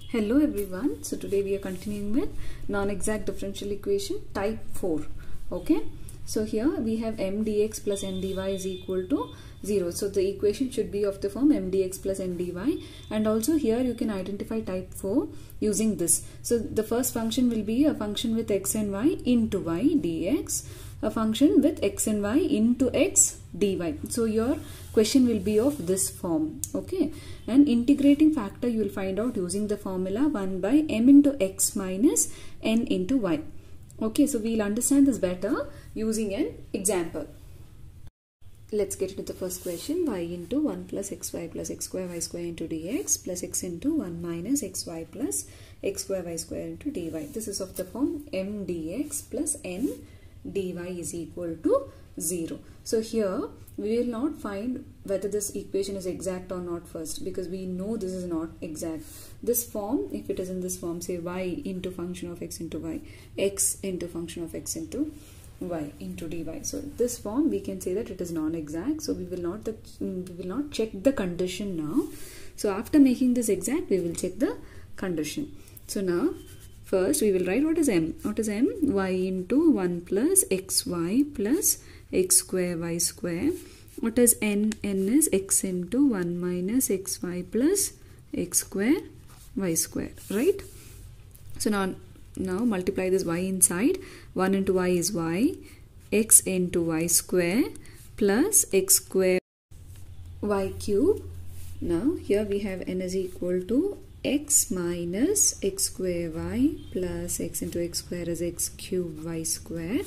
Hello everyone, so today we are continuing with non-exact differential equation type 4. Okay, so here we have m dx plus n dy is equal to 0. So the equation should be of the form m dx plus n dy, and also here you can identify type 4 using this. So the first function will be a function with x and y into y dx, a function with x and y into x dy. So your question will be of this form. Okay, and integrating factor you will find out using the formula 1 by m into x minus n into y. Okay, so we will understand this better using an example. Let's get into the first question. Y into 1 plus xy plus x square y square into dx plus x into 1 minus xy plus x square y square into dy. This is of the form m dx plus n dy is equal to 0. So here we will not find whether this equation is exact or not first, because we know this is not exact. This form, if it is in this form, say y into function of x into y, x into function of x into y into dy. So this form we can say that it is non-exact. So we will not check the condition now. So after making this exact, we will check the condition. So now first we will write what is m. What is m? Y into 1 plus xy plus x square y square. What is n? N is x into 1 minus xy plus x square y square, right? So now multiply this y inside. 1 into y is y, x into y square plus x square y cube. Now here we have n is equal to x minus x square y plus x into x square is x cube y square.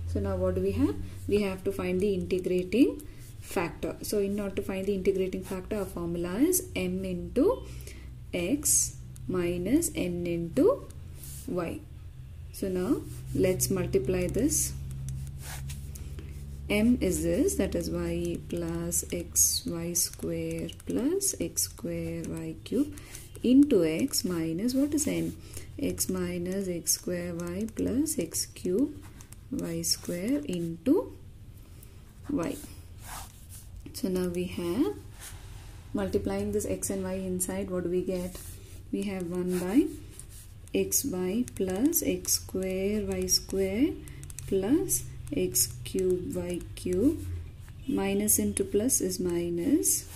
So now what do we have? We have to find the integrating factor. So in order to find the integrating factor, our formula is m into x minus n into y. So now let's multiply this. M is this, that is y plus x y square plus x square y cube into x minus what is n? X minus x square y plus x cube y square into y. So now we have, multiplying this x and y inside, what do we get? We have 1 by xy plus x square y square plus x cube y cube, minus into plus is minus.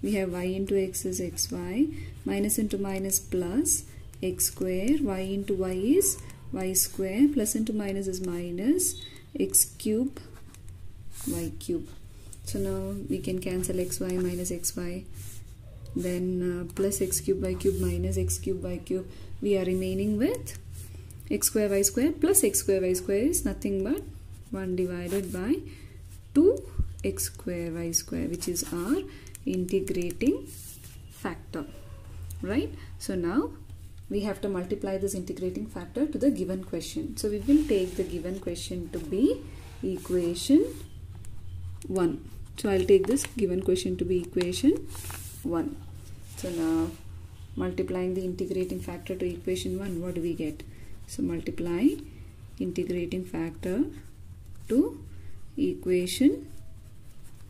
We have y into x is xy, minus into minus plus x square, y into y is y square, plus into minus is minus x cube y cube. So now we can cancel xy minus xy, then plus x cube y cube minus x cube y cube. We are remaining with x square y square plus x square y square is nothing but 1 divided by 2 x square y square, which is our integrating factor, right? So now we have to multiply this integrating factor to the given question. So we will take the given question to be equation 1. So I'll take this given question to be equation 1. So now multiplying the integrating factor to equation 1, what do we get? So multiply integrating factor to equation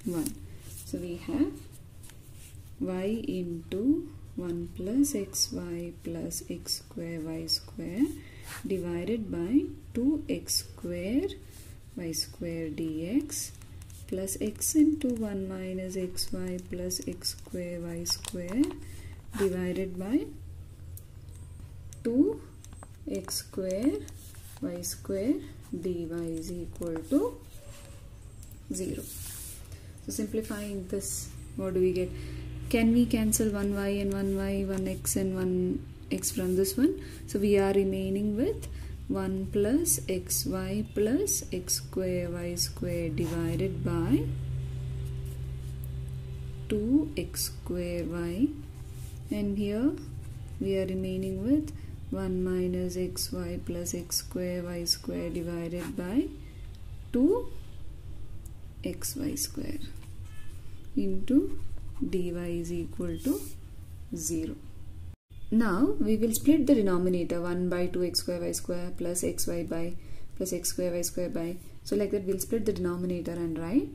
1. So we have y into 1 plus xy plus x square y square divided by 2x square y square dx plus x into 1 minus xy plus x square y square divided by 2x square y square dy is equal to 0. So simplifying this, what do we get? Can we cancel 1y and 1y, 1x and 1x from this one? So we are remaining with 1 plus xy plus x square y square divided by 2x square y, and here we are remaining with 1 minus xy plus x square y square divided by 2xy square into dy is equal to 0. Now we will split the denominator 1 by 2x square y square plus xy by plus x square y square by. So like that we'll split the denominator and write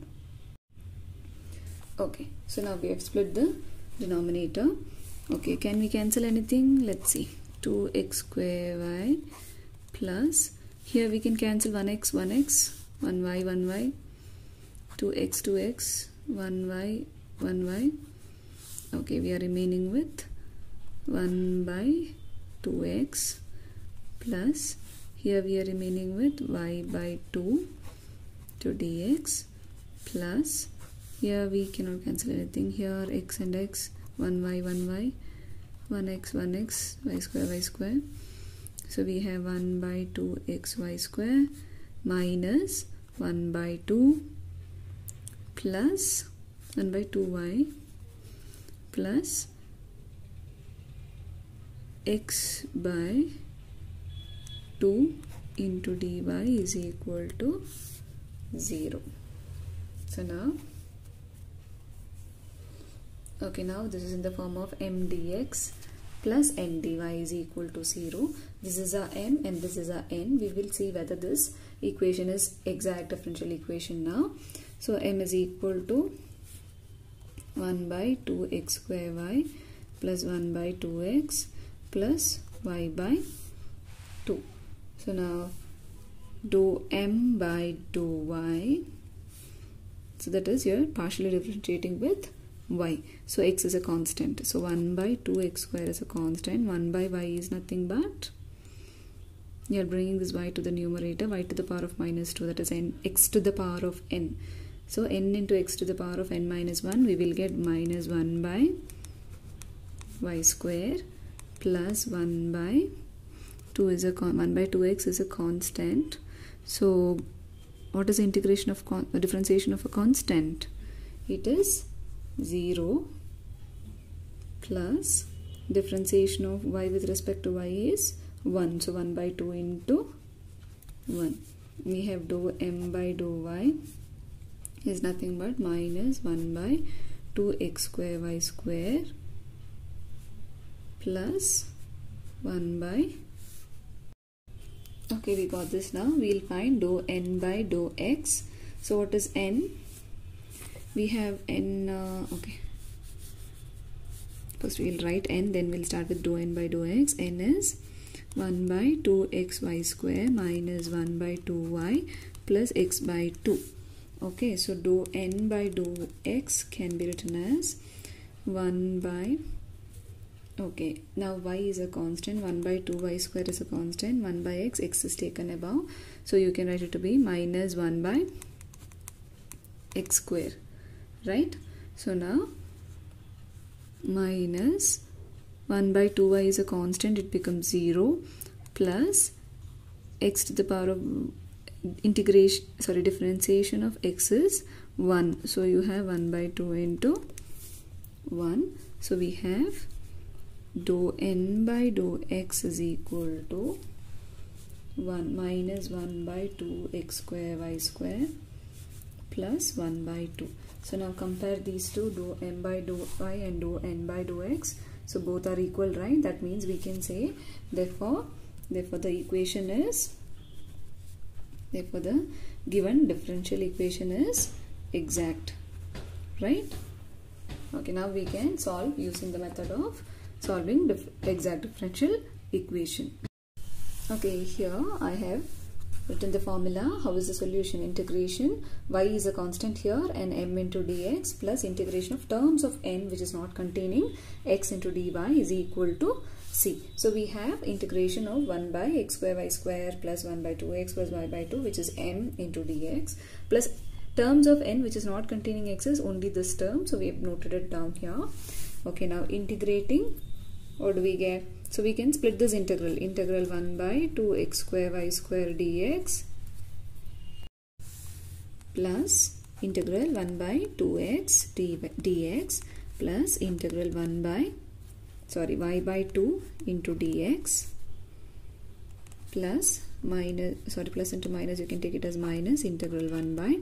Okay, so now we have split the denominator. Okay, can we cancel anything? Let's see. 2x square y plus, here we can cancel 1x, 1y, 1y, 2x, 2x, 1y, 1y. Okay, we are remaining with 1 by 2x plus, here we are remaining with y by 2 to dx plus, here we cannot cancel anything, here x and x, 1y, 1y, 1x, 1x, y square. So we have 1 by 2xy square minus 1 by 2 plus 1 by 2y plus x by 2 into dy is equal to 0. So now, okay, now this is in the form of m dx plus n dy is equal to 0. This is our m and this is our n. We will see whether this equation is exact differential equation now. So m is equal to 1 by 2x square y plus 1 by 2x plus y by 2. So now dou m by dou y, so that is here partially differentiating with y. So x is a constant. So 1 by 2x square is a constant. 1 by y is nothing but, you are bringing this y to the numerator, y to the power of minus 2, that is n, x to the power of n. So n into x to the power of n minus 1, we will get minus 1 by y square plus 1 by 2 is a 1 by 2x is a constant. So what is the integration of differentiation of a constant? It is 0 plus differentiation of y with respect to y is 1. So 1 by 2 into 1. We have dou m by dou y is nothing but minus 1 by 2x square y square plus 1 by, okay, we got this now. We will find dou n by dou x. So what is n? We have n, okay, first we will write n, then we will start with dou n by dou x. N is 1 by 2xy square minus 1 by 2y plus x by 2. Okay, so dou n by dou x can be written as 1 by, okay, now y is a constant, 1 by 2y square is a constant, 1 by x, x is taken above, so you can write it to be minus 1 by x square, right? So now minus 1 by 2y is a constant, it becomes 0 plus x to the power of integration, sorry, differentiation of x is 1. So you have 1 by 2 into 1. So we have dou n by dou x is equal to 1 minus 1 by 2x square y square plus 1 by 2. So now compare these two, dou m by dou y and dou n by dou x. So both are equal, right? That means we can say, therefore the equation is, therefore the given differential equation is exact, right? Okay, now we can solve using the method of solving exact differential equation. Okay, here I have written the formula. How is the solution? Integration, y is a constant here and m into dx plus integration of terms of n which is not containing x into dy is equal to c. So we have integration of 1 by x square y square plus 1 by 2x plus y by 2, which is m into dx, plus terms of n which is not containing x is only this term, so we have noted it down here. Okay, now integrating, what do we get? So we can split this integral 1 by 2x square y square dx plus integral 1 by 2x dx plus integral 1 by, sorry, y by 2 into dx plus minus, sorry, plus into minus, you can take it as minus integral 1 by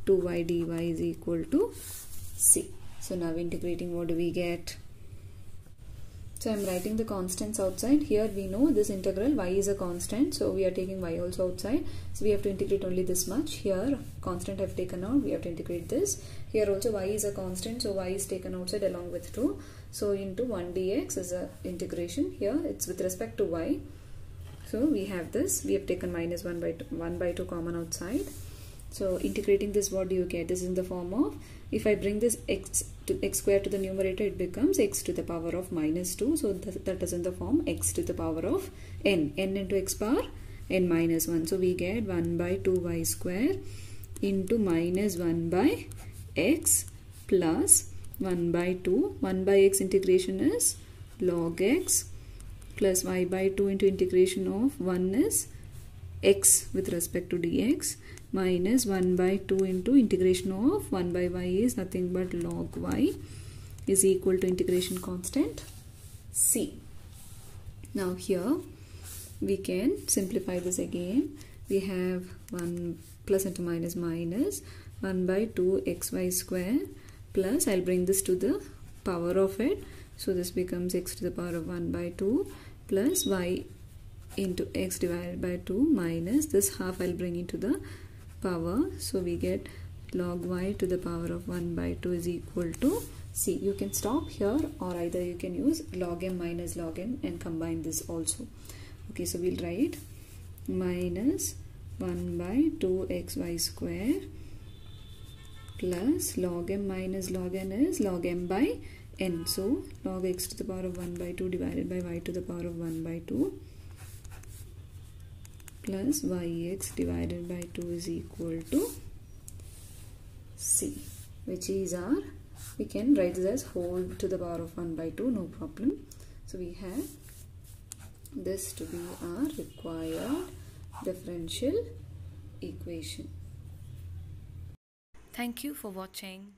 2y dy is equal to c. So now integrating, what do we get? So I'm writing the constants outside. Here we know this integral y is a constant, so we are taking y also outside. So we have to integrate only this much. Here constant I've taken out, we have to integrate this. Here also y is a constant, so y is taken outside along with 2. So into 1 dx is a integration. Here it's with respect to y. So we have this. We have taken minus 1 by 2 common outside. So integrating this, what do you get? This is in the form of, if I bring this x square to the numerator, it becomes x to the power of minus 2. So that is in the form x to the power of n into x power n minus 1. So we get 1 by 2y square into minus 1 by x plus 1 by 2. 1 by x integration is log x plus y by 2 into integration of 1 is x with respect to dx minus 1 by 2 into integration of 1 by y is nothing but log y is equal to integration constant c. Now here we can simplify this again. We have 1 plus into minus 1 by 2 xy square plus, I'll bring this to the power of it. So this becomes x to the power of 1 by 2 plus y into x divided by 2 minus this half I'll bring into the power. So we get log y to the power of 1 by 2 is equal to c. You can stop here, or either you can use log m minus log n and combine this also. Okay, so we'll write minus 1 by 2 xy square plus log m minus log n is log m by n. So log x to the power of 1 by 2 divided by y to the power of 1 by 2 plus yx divided by 2 is equal to c, which is our, we can write this as whole to the power of 1 by 2, no problem. So we have this to be our required differential equation. Thank you for watching.